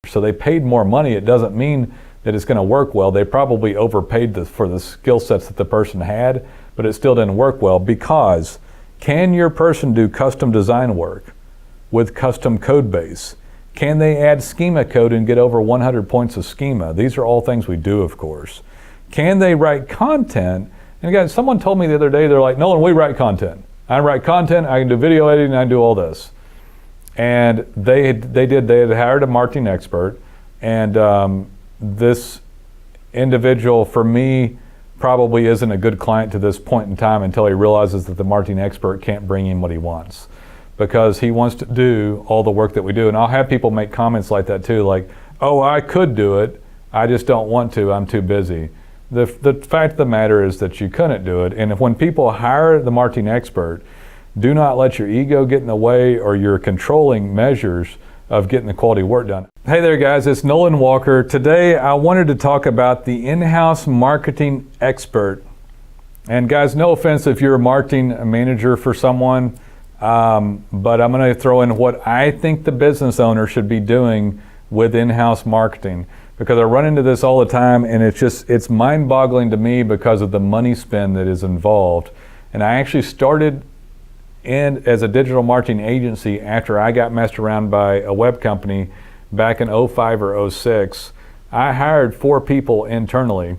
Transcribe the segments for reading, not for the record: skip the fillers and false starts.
So they paid more money. It doesn't mean that it's going to work well. They probably overpaid for the skill sets that the person had, but it still didn't work well, because can your person do custom design work with custom code base? Can they add schema code and get over 100 points of schema? These are all things we do, of course. Can they write content? And guys, someone told me the other day, they're like, Nolan, we write content. I write content, I can do video editing, I do all this. And they had hired a marketing expert, and this individual, for me, probably isn't a good client to this point in time until he realizes that the marketing expert can't bring him what he wants, because he wants to do all the work that we do. And I'll have people make comments like that too, like, oh, I could do it, I just don't want to, I'm too busy. The fact of the matter is that you couldn't do it. And if when people hire the marketing expert, do not let your ego get in the way or your controlling measures of getting the quality work done. Hey there guys, it's Nolan Walker. Today I wanted to talk about the in-house marketing expert. And guys, no offense if you're a marketing manager for someone, but I'm going to throw in what I think the business owner should be doing with in-house marketing, because I run into this all the time, and it's mind-boggling to me because of the money spend that is involved. And I actually started as a digital marketing agency after I got messed around by a web company back in 05 or 06. I hired 4 people internally.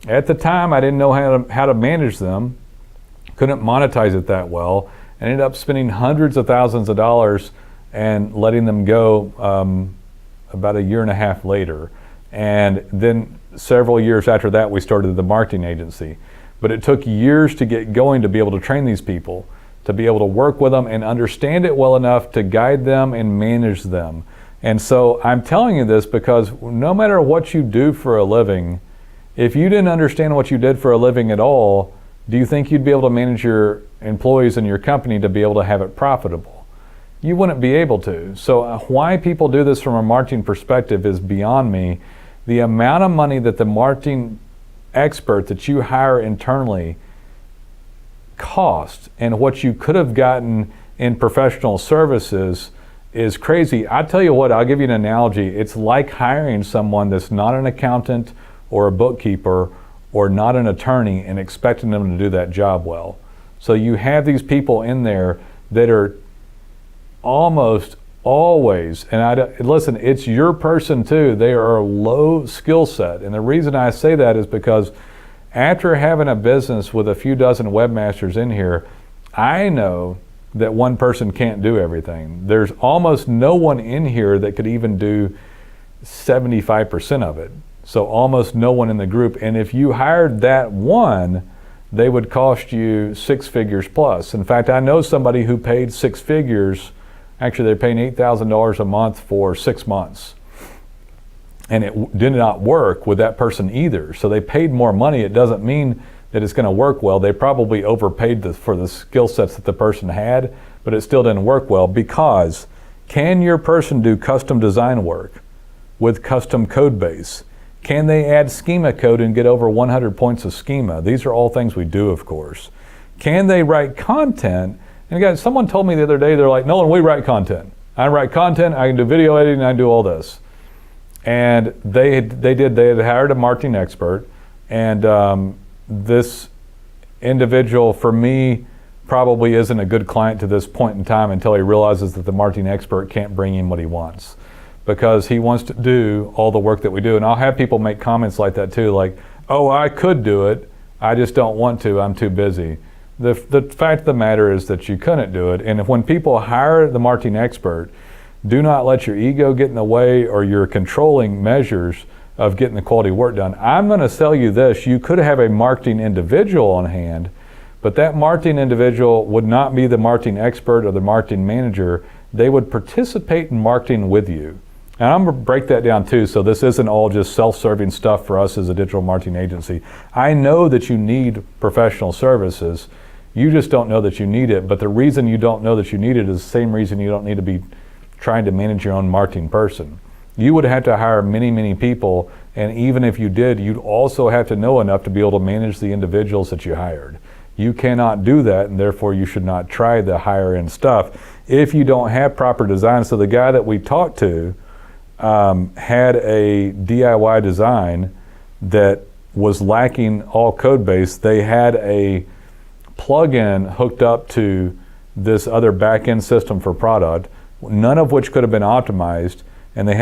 At the time, I didn't know how to manage them, couldn't monetize it that well, and ended up spending hundreds of thousands of dollars and letting them go about a year and a half later. And then several years after that, we started the marketing agency. But it took years to get going to be able to train these people, to be able to work with them and understand it well enough to guide them and manage them. And so I'm telling you this because no matter what you do for a living, if you didn't understand what you did for a living at all, do you think you'd be able to manage your employees and your company to be able to have it profitable? You wouldn't be able to. So why people do this from a marketing perspective is beyond me. The amount of money that the marketing expert that you hire internally cost and what you could have gotten in professional services is crazy. I tell you what, I'll give you an analogy. It's like hiring someone that's not an accountant or a bookkeeper or not an attorney and expecting them to do that job well. So you have these people in there that are almost always, and listen, it's your person too, they are a low skill set. And the reason I say that is because after having a business with a few dozen webmasters in here, I know that one person can't do everything. There's almost no one in here that could even do 75% of it. So almost no one in the group. And if you hired that one, they would cost you 6 figures plus. In fact, I know somebody who paid 6 figures. Actually, they're paying $8,000 a month for 6 months. And it did not work with that person either. So they paid more money. It doesn't mean that it's going to work well. They probably overpaid for the skill sets that the person had, but it still didn't work well, because can your person do custom design work with custom code base? Can they add schema code and get over 100 points of schema? These are all things we do, of course. Can they write content? And guys, someone told me the other day, they're like, Nolan, we write content. I write content, I can do video editing, I do all this. And they had hired a marketing expert, and this individual, for me, probably isn't a good client to this point in time until he realizes that the marketing expert can't bring him what he wants, because he wants to do all the work that we do. And I'll have people make comments like that too, like, oh, I could do it, I just don't want to, I'm too busy. The fact of the matter is that you couldn't do it. And if when people hire the marketing expert, do not let your ego get in the way or your controlling measures of getting the quality work done. I'm going to sell you this. You could have a marketing individual on hand, but that marketing individual would not be the marketing expert or the marketing manager. They would participate in marketing with you. And I'm going to break that down too, so this isn't all just self-serving stuff for us as a digital marketing agency. I know that you need professional services. You just don't know that you need it, but the reason you don't know that you need it is the same reason you don't need to be trying to manage your own marketing person. You would have to hire many, many people, and even if you did, you'd also have to know enough to be able to manage the individuals that you hired. You cannot do that, and therefore you should not try the higher end stuff if you don't have proper design. So the guy that we talked to, had a DIY design that was lacking all code base. They had a plug-in hooked up to this other back-end system for product, none of which could have been optimized, and they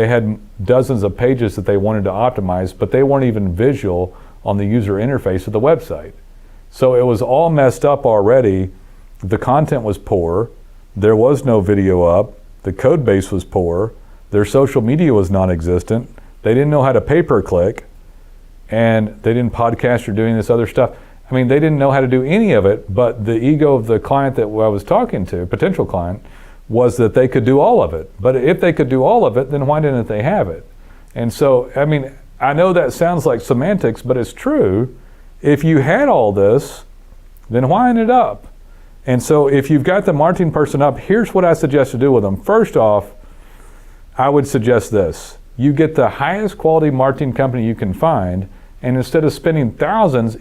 had dozens of pages that they wanted to optimize, but they weren't even visual on the user interface of the website. So it was all messed up already. The content was poor. There was no video up. The code base was poor. Their social media was non-existent. They didn't know how to pay-per-click, and they didn't podcast or doing this other stuff. I mean, they didn't know how to do any of it, but the ego of the client that I was talking to, potential client, was that they could do all of it. But if they could do all of it, then why didn't they have it? And so, I mean, I know that sounds like semantics, but it's true. If you had all this, then why end it up? And so if you've got the marketing person up, here's what I suggest to do with them. First off, I would suggest this. You get the highest quality marketing company you can find, and instead of spending thousands,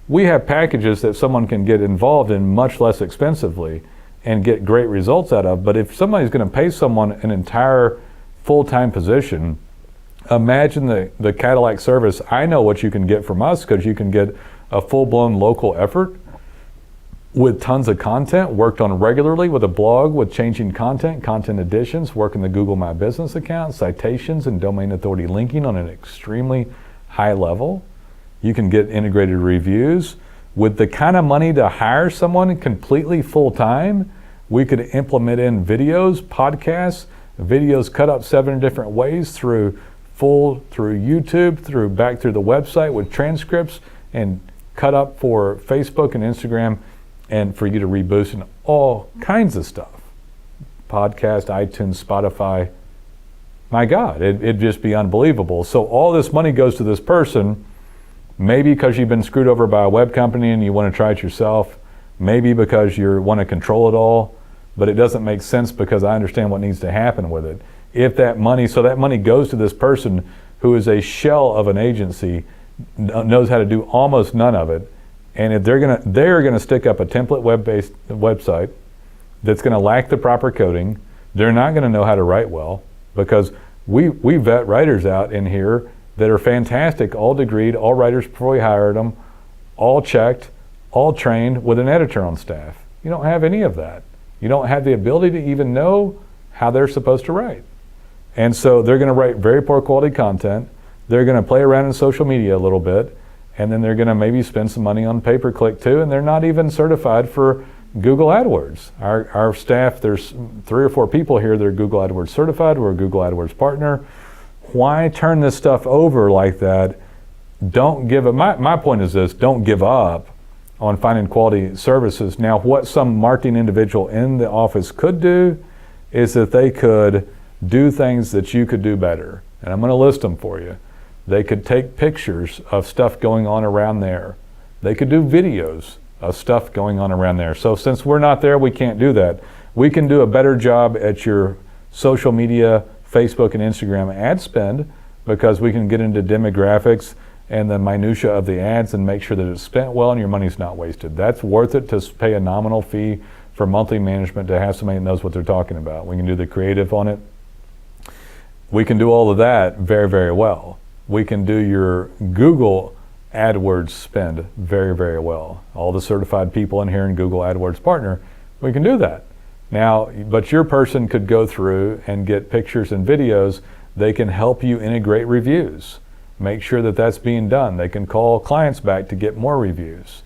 we have packages that someone can get involved in much less expensively and get great results out of. But if somebody's going to pay someone an entire full-time position, imagine the Cadillac service. I know what you can get from us, because you can get a full-blown local effort with tons of content, worked on regularly with a blog, with changing content additions, working the Google My Business account, citations and domain authority linking on an extremely high level. You can get integrated reviews. With the kind of money to hire someone completely full-time, we could implement in videos, podcasts, videos cut up 7 different ways through YouTube, back through the website with transcripts, and cut up for Facebook and Instagram, and for you to reboost, and all kinds of stuff. Podcast, iTunes, Spotify. My God, it'd just be unbelievable. So all this money goes to this person, maybe because you've been screwed over by a web company and you want to try it yourself, maybe because you want to control it all, but it doesn't make sense because I understand what needs to happen with it. If that money goes to this person who is a shell of an agency, knows how to do almost none of it, and if they're gonna stick up a template web-based website that's gonna lack the proper coding, they're not gonna know how to write well, because we vet writers out in here that are fantastic, all degreed, all writers before we hired them, all checked, all trained, with an editor on staff. You don't have any of that. You don't have the ability to even know how they're supposed to write. And so they're gonna write very poor quality content. They're gonna play around in social media a little bit, and then they're gonna maybe spend some money on pay-per-click too, and they're not even certified for Google AdWords. Our staff, there's 3 or 4 people here that are Google AdWords certified. We're a Google AdWords partner. Why turn this stuff over like that? Don't give up. My point is this: don't give up on finding quality services. Now, what some marketing individual in the office could do is that they could do things that you could do better. And I'm going to list them for you. They could take pictures of stuff going on around there. They could do videos of stuff going on around there. So since we're not there, we can't do that. We can do a better job at your social media, Facebook and Instagram ad spend, because we can get into demographics and the minutia of the ads and make sure that it's spent well and your money's not wasted. That's worth it to pay a nominal fee for monthly management to have somebody that knows what they're talking about. We can do the creative on it. We can do all of that very, very well. We can do your Google AdWords spend very, very well. All the certified people in here in Google AdWords Partner, we can do that. Now, but your person could go through and get pictures and videos. They can help you integrate reviews. Make sure that that's being done. They can call clients back to get more reviews.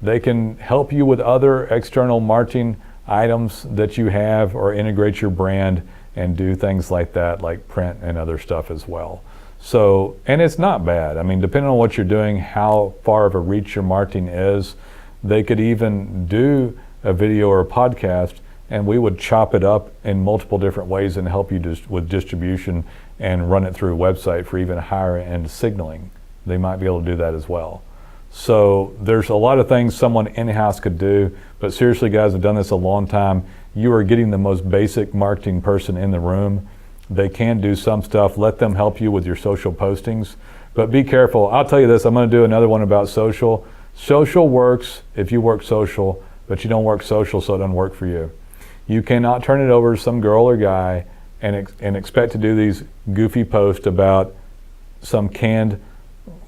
They can help you with other external marketing items that you have, or integrate your brand and do things like that, like print and other stuff as well. So, and it's not bad. I mean, depending on what you're doing, how far of a reach your marketing is, they could even do a video or a podcast, and we would chop it up in multiple different ways and help you with distribution and run it through a website for even higher end signaling. They might be able to do that as well. So there's a lot of things someone in-house could do, but seriously, guys, I've done this a long time. You are getting the most basic marketing person in the room. They can do some stuff. Let them help you with your social postings, but be careful. I'll tell you this, I'm going to do another one about social. Social works if you work social, but you don't work social, so it doesn't work for you. You cannot turn it over to some girl or guy and expect to do these goofy posts about some canned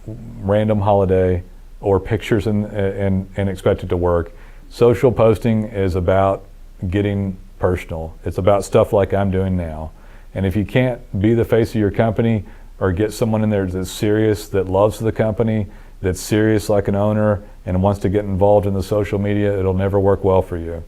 random holiday or pictures and expect it to work. Social posting is about getting personal. It's about stuff like I'm doing now. And if you can't be the face of your company or get someone in there that's serious, that loves the company, that's serious like an owner and wants to get involved in the social media, it'll never work well for you.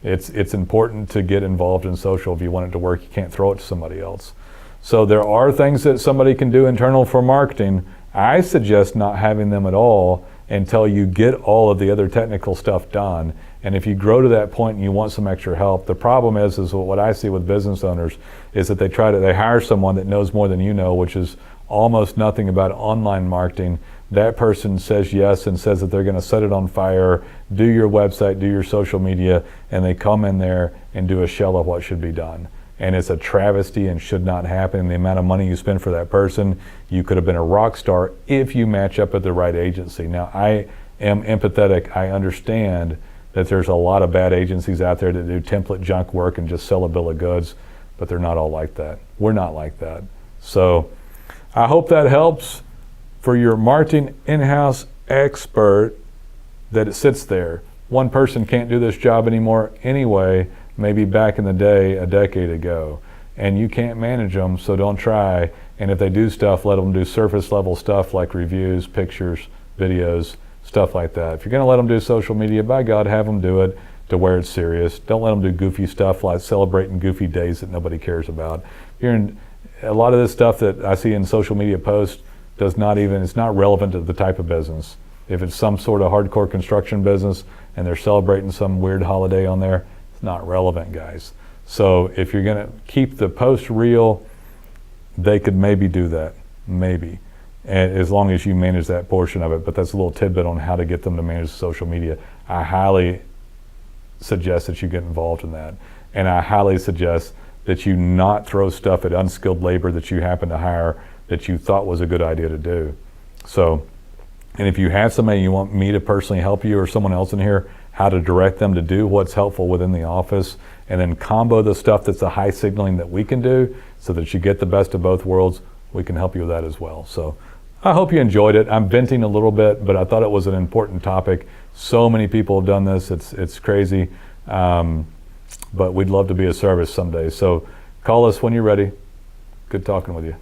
It's important to get involved in social. If you want it to work, you can't throw it to somebody else. So there are things that somebody can do internal for marketing. I suggest not having them at all until you get all of the other technical stuff done. And if you grow to that point and you want some extra help, the problem is what I see with business owners is that they hire someone that knows more than you know, which is almost nothing about online marketing. That person says yes and says that they're going to set it on fire, do your website, do your social media, and they come in there and do a shell of what should be done. And it's a travesty and should not happen. The amount of money you spend for that person, you could have been a rock star if you match up at the right agency. Now, I am empathetic. I understand that there's a lot of bad agencies out there that do template junk work and just sell a bill of goods, but they're not all like that. We're not like that. So I hope that helps for your marketing in-house expert, that it sits there. One person can't do this job anymore anyway, maybe back in the day, a decade ago. And you can't manage them, so don't try. And if they do stuff, let them do surface level stuff like reviews, pictures, videos, stuff like that. If you're gonna let them do social media, by God, have them do it to where it's serious. Don't let them do goofy stuff like celebrating goofy days that nobody cares about. A lot of this stuff that I see in social media posts it's not relevant to the type of business. If it's some sort of hardcore construction business and they're celebrating some weird holiday on there, it's not relevant, guys. So if you're gonna keep the post real, they could maybe do that, maybe. And as long as you manage that portion of it, but that's a little tidbit on how to get them to manage social media. I highly suggest that you get involved in that. And I highly suggest that you not throw stuff at unskilled labor that you happen to hire that you thought was a good idea to do. So, and if you have somebody you want me to personally help you or someone else in here, how to direct them to do what's helpful within the office, and then combo the stuff that's the high signaling that we can do so that you get the best of both worlds, we can help you with that as well. So I hope you enjoyed it. I'm venting a little bit, but I thought it was an important topic. So many people have done this, it's crazy. But we'd love to be of service someday. So call us when you're ready. Good talking with you.